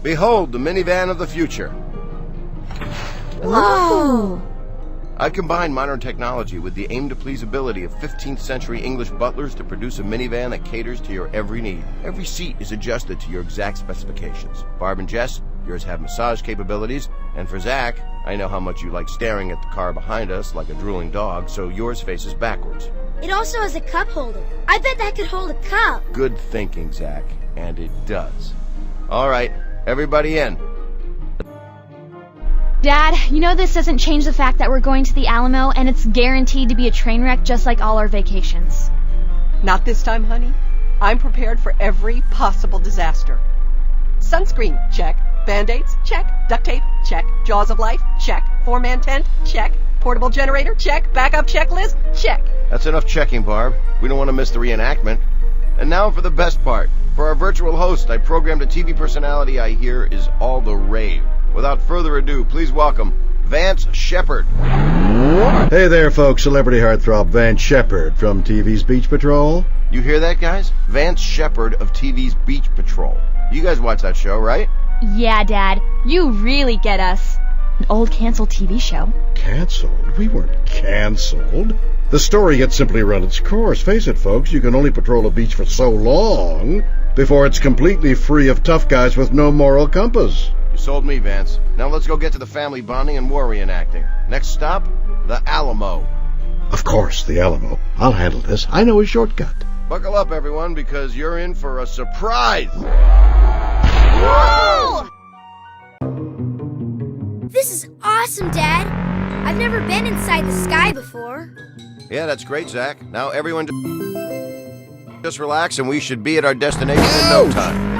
Behold the minivan of the future. Whoa! I combined modern technology with the aim-to-please ability of 15th century English butlers to produce a minivan that caters to your every need. Every seat is adjusted to your exact specifications. Barb and Jess, yours have massage capabilities, and for Zach, I know how much you like staring at the car behind us like a drooling dog, so yours faces backwards. It also has a cup holder. I bet that could hold a cup. Good thinking, Zach, and it does. All right, everybody in. Dad, you know this doesn't change the fact that we're going to the Alamo and it's guaranteed to be a train wreck just like all our vacations. Not this time, honey. I'm prepared for every possible disaster. Sunscreen, check. Band-Aids, check. Duct tape, check. Jaws of life, check. Four-man tent, check. Portable generator, check. Backup checklist, check. That's enough checking, Barb. We don't want to miss the reenactment. And now for the best part. For our virtual host, I programmed a TV personality I hear is all the rave. Without further ado, please welcome Vance Shepard. Hey there, folks. Celebrity heartthrob Vance Shepard from TV's Beach Patrol. You hear that, guys? Vance Shepard of TV's Beach Patrol. You guys watch that show, right? Yeah, Dad, you really get us. An old canceled TV show. Canceled? We weren't canceled. The story had simply run its course. Face it, folks, you can only patrol a beach for so long before it's completely free of tough guys with no moral compass. You sold me, Vance. Now let's go get to the family bonding and war reenacting. Next stop, the Alamo. Of course, the Alamo. I'll handle this. I know a shortcut. Buckle up, everyone, because you're in for a surprise. Whoa! This is awesome, Dad. I've never been inside the sky before. Yeah, that's great, Zach. Now everyone just relax and we should be at our destination in no time.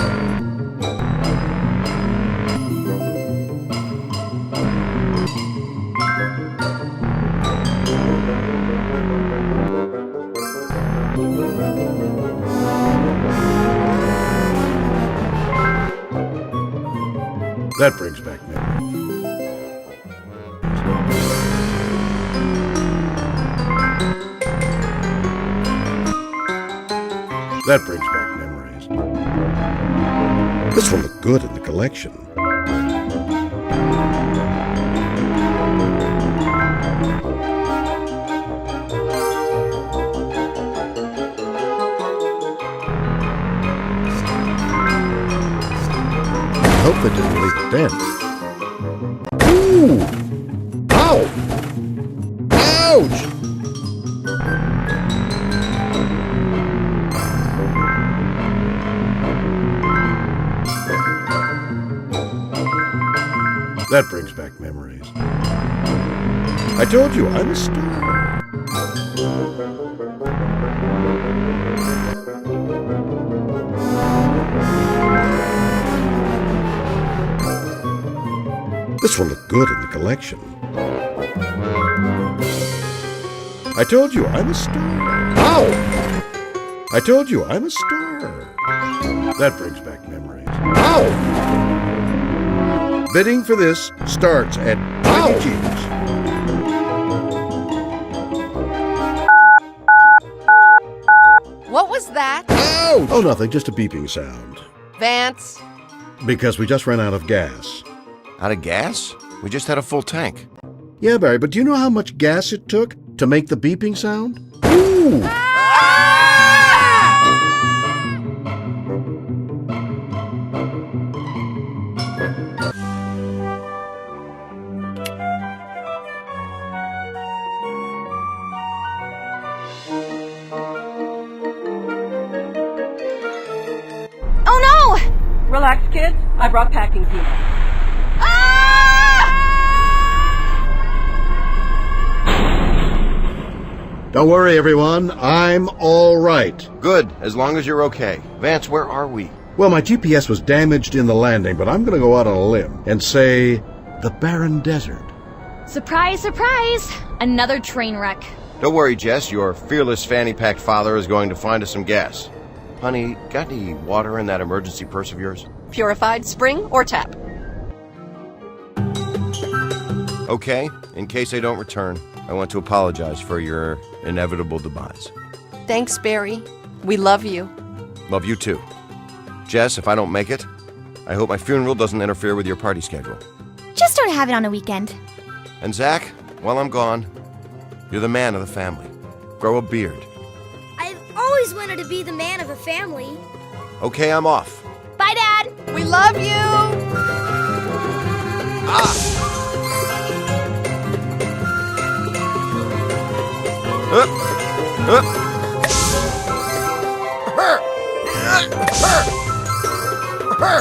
That brings back memories. That brings back memories. This will look good in the collection. I hope they didn't leave a dent. Ooh! Ow! Ouch! That brings back memories. I told you, I'm a star. This will look good in the collection. I told you, I'm a star. Ow! I told you, I'm a star. That brings back memories. Ow! Bidding for this starts at 20 G's. What was that? Ouch! Oh, nothing, just a beeping sound. Vance? Because we just ran out of gas. Out of gas? We just had a full tank. Yeah, Barry, but do you know how much gas it took to make the beeping sound? Ooh! Oh no! Relax, kids. I brought packing peanuts. Don't worry, everyone. I'm all right. Good, as long as you're okay. Vance, where are we? Well, my GPS was damaged in the landing, but I'm going to go out on a limb and say the Barren Desert. Surprise, surprise! Another train wreck. Don't worry, Jess. Your fearless fanny-packed father is going to find us some gas. Honey, got any water in that emergency purse of yours? Purified, spring, or tap? Okay, in case I don't return, I want to apologize for your inevitable demise. Thanks, Barry. We love you. Love you too. Jess, if I don't make it, I hope my funeral doesn't interfere with your party schedule. Just don't have it on a weekend. And Zach, while I'm gone, you're the man of the family. Grow a beard. I've always wanted to be the man of a family. Okay, I'm off. Bye, Dad. We love you!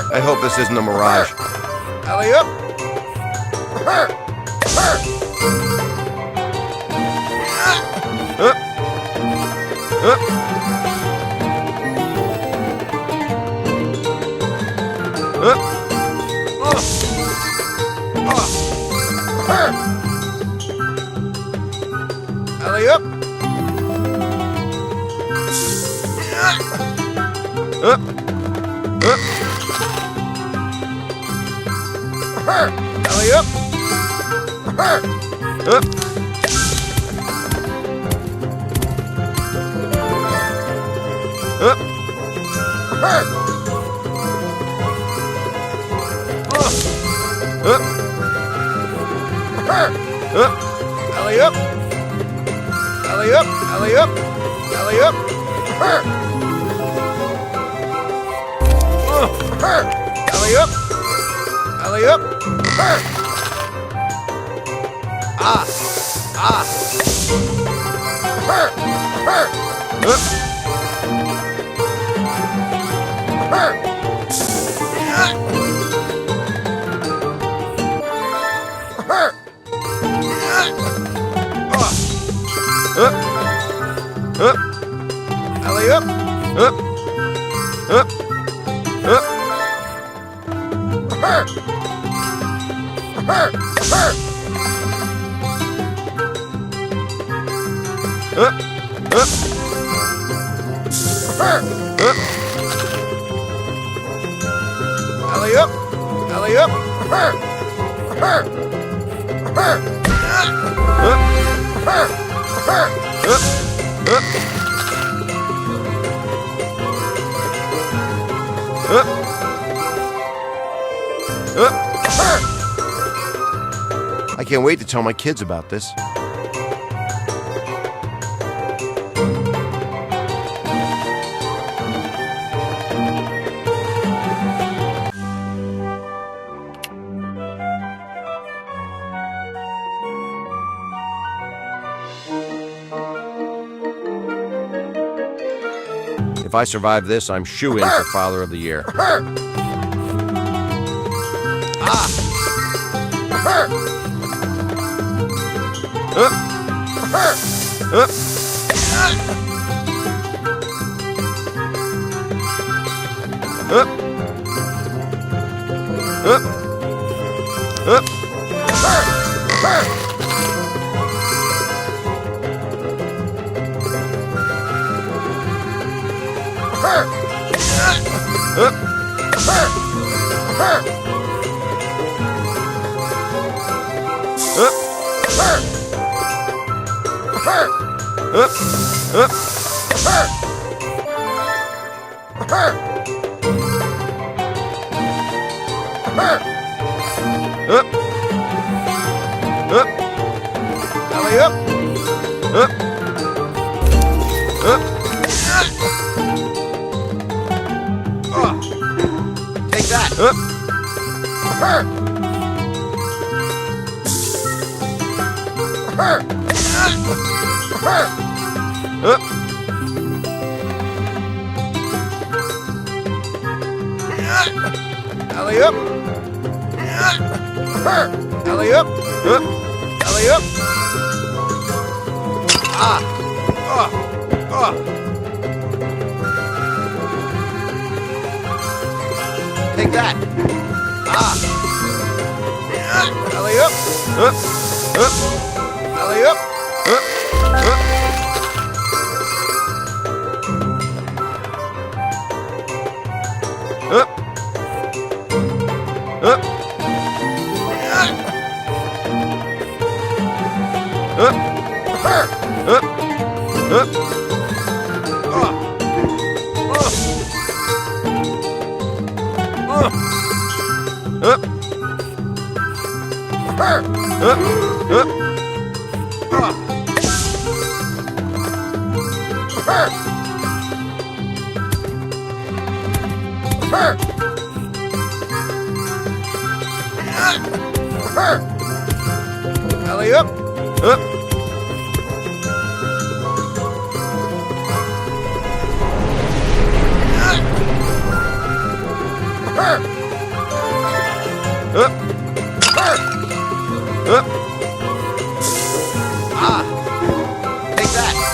I hope this isn't a mirage. Alley-up! Alley-up! Alley-up! Alley-up! Alley-up! Alley-up! Alley-up! Alley-up! Alley-up! Alley-up! Alley-up! Alley-up! I can't wait to tell my kids about this. If I survive this, I'm shoo-in for Father of the Year. Take that. Alley-up! Alley-up! Alley-up! Take that! Alley-up! Alley-up! Alley up. Take that.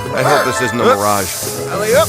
I hope this isn't a mirage. Alley up.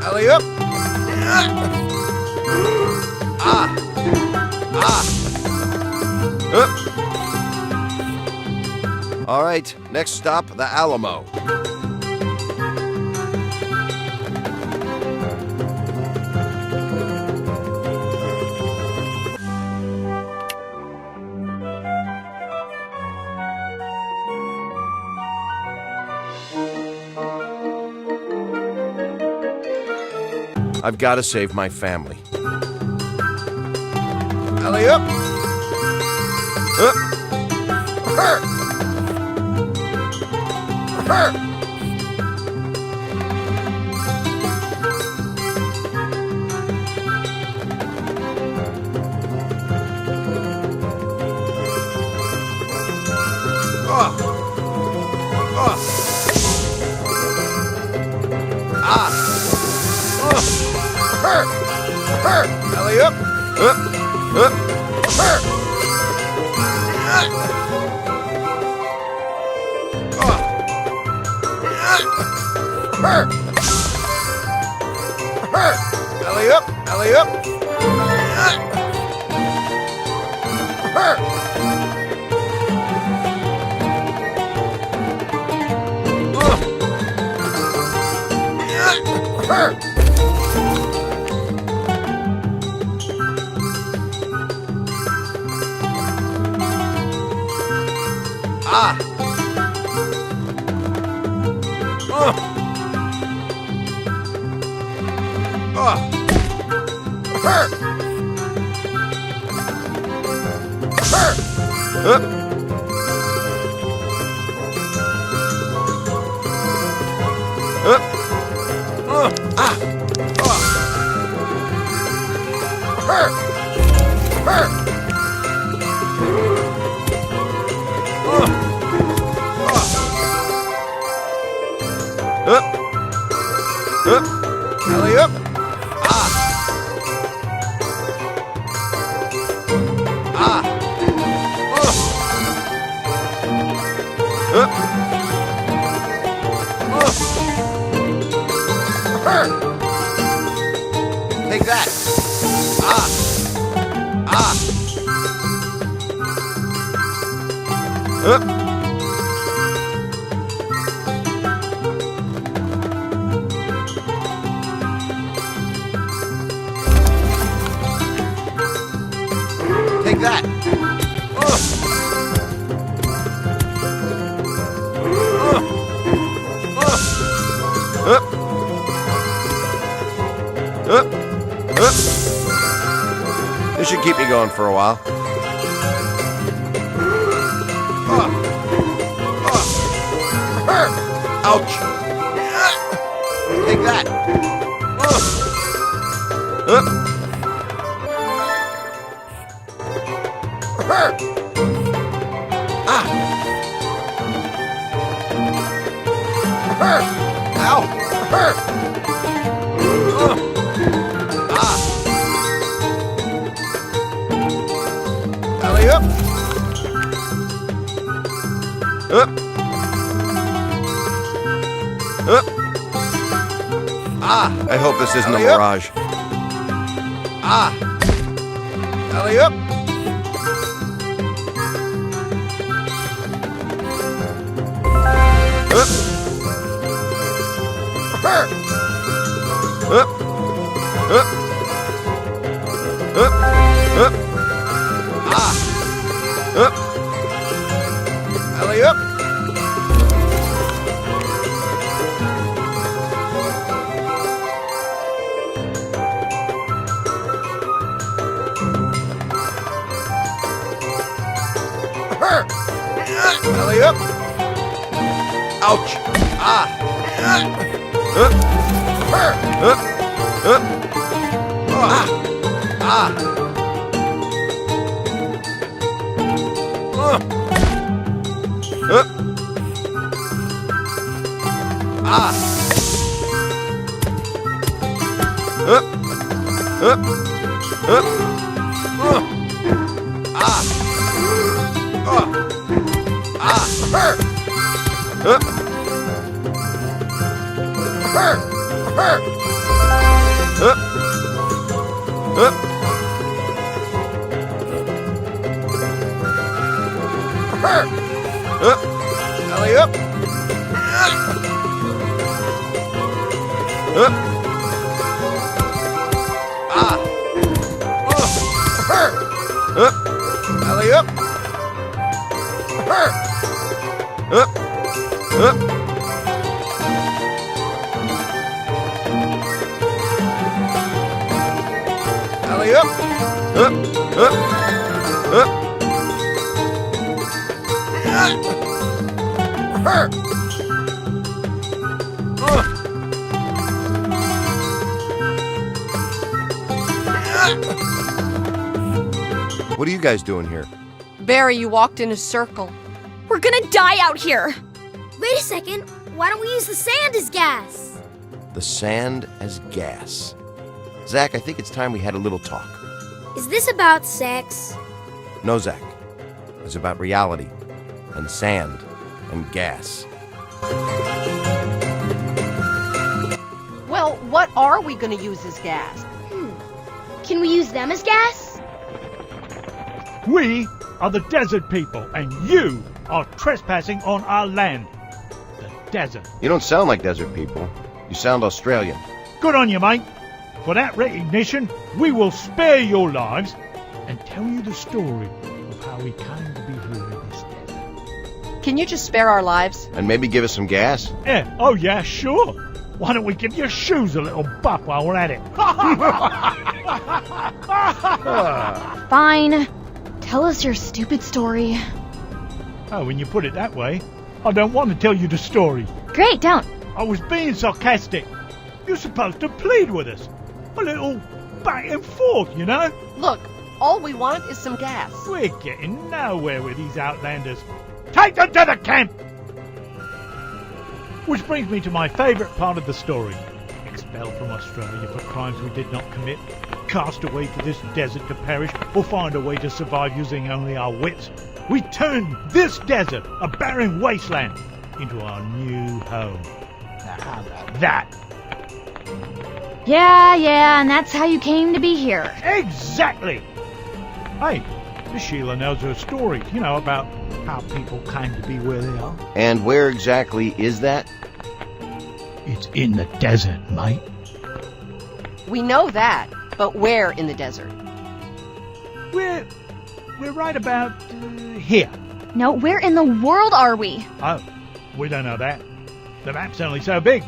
Alley up. All right, next stop, the Alamo. I've got to save my family. Alley up. Alley up. Alley up. Alley up. Alley-oop. Take that. Take that. This should keep me going for a while. Ouch! Take that! Ow! Alley-oop! I hope this isn't a mirage. Alley-oop! Alley-oop! Alley-oop! Ouch! Alley-oop! Alley-oop! What are you guys doing here? Barry, you walked in a circle. We're gonna die out here! Wait a second. Why don't we use the sand as gas? The sand as gas. Zach, I think it's time we had a little talk. Is this about sex? No, Zach. It's about reality and sand and gas. Well, what are we going to use as gas? Can we use them as gas? We are the desert people, and you are trespassing on our land. The desert. You don't sound like desert people. You sound Australian. Good on you, mate. For that recognition, we will spare your lives and tell you the story of how we came to be here in this desert. Can you just spare our lives? And maybe give us some gas? Yeah, oh yeah, sure. Why don't we give your shoes a little buff while we're at it? Fine. Tell us your stupid story. Oh, when you put it that way, I don't want to tell you the story. Great, don't. I was being sarcastic. You're supposed to plead with us. A little back and forth, you know? Look, all we want is some gas. We're getting nowhere with these outlanders. Take them to the camp! Which brings me to my favourite part of the story. expelled from Australia for crimes we did not commit, cast away to this desert to perish, or find a way to survive using only our wits, we turned this desert, a barren wasteland, into our new home. Now how about that? Yeah, and that's how you came to be here. Exactly! Hey, Miss Sheila knows her stories, about how people came to be where they are. And where exactly is that? It's in the desert, mate. We know that, but where in the desert? We're right about here. No, where in the world are we? Oh, we don't know that. The map's only so big.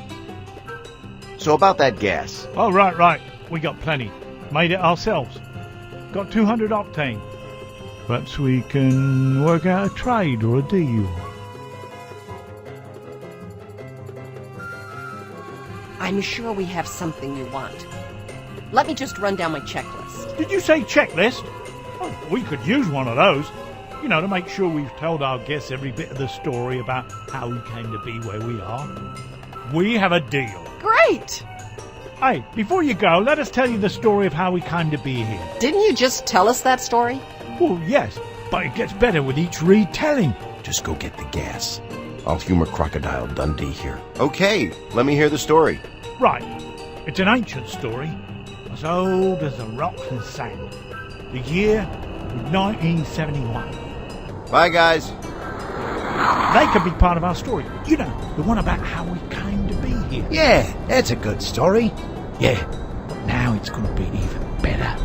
So about that gas. Oh, right. We got plenty. Made it ourselves. Got 200 octane. Perhaps we can work out a trade or a deal. I'm sure we have something you want. Let me just run down my checklist. Did you say checklist? Oh, we could use one of those. To make sure we've told our guests every bit of the story about how we came to be where we are. We have a deal. Great! Hey, before you go, let us tell you the story of how we came to be here. Didn't you just tell us that story? Well, yes, but it gets better with each retelling. Just go get the gas. I'll humor Crocodile Dundee here. Okay, let me hear the story. Right. It's an ancient story, as old as the rocks and sand. The year was 1971. Bye, guys. They could be part of our story. The one about how we came to be here. Yeah, that's a good story. Yeah, but now it's going to be even better.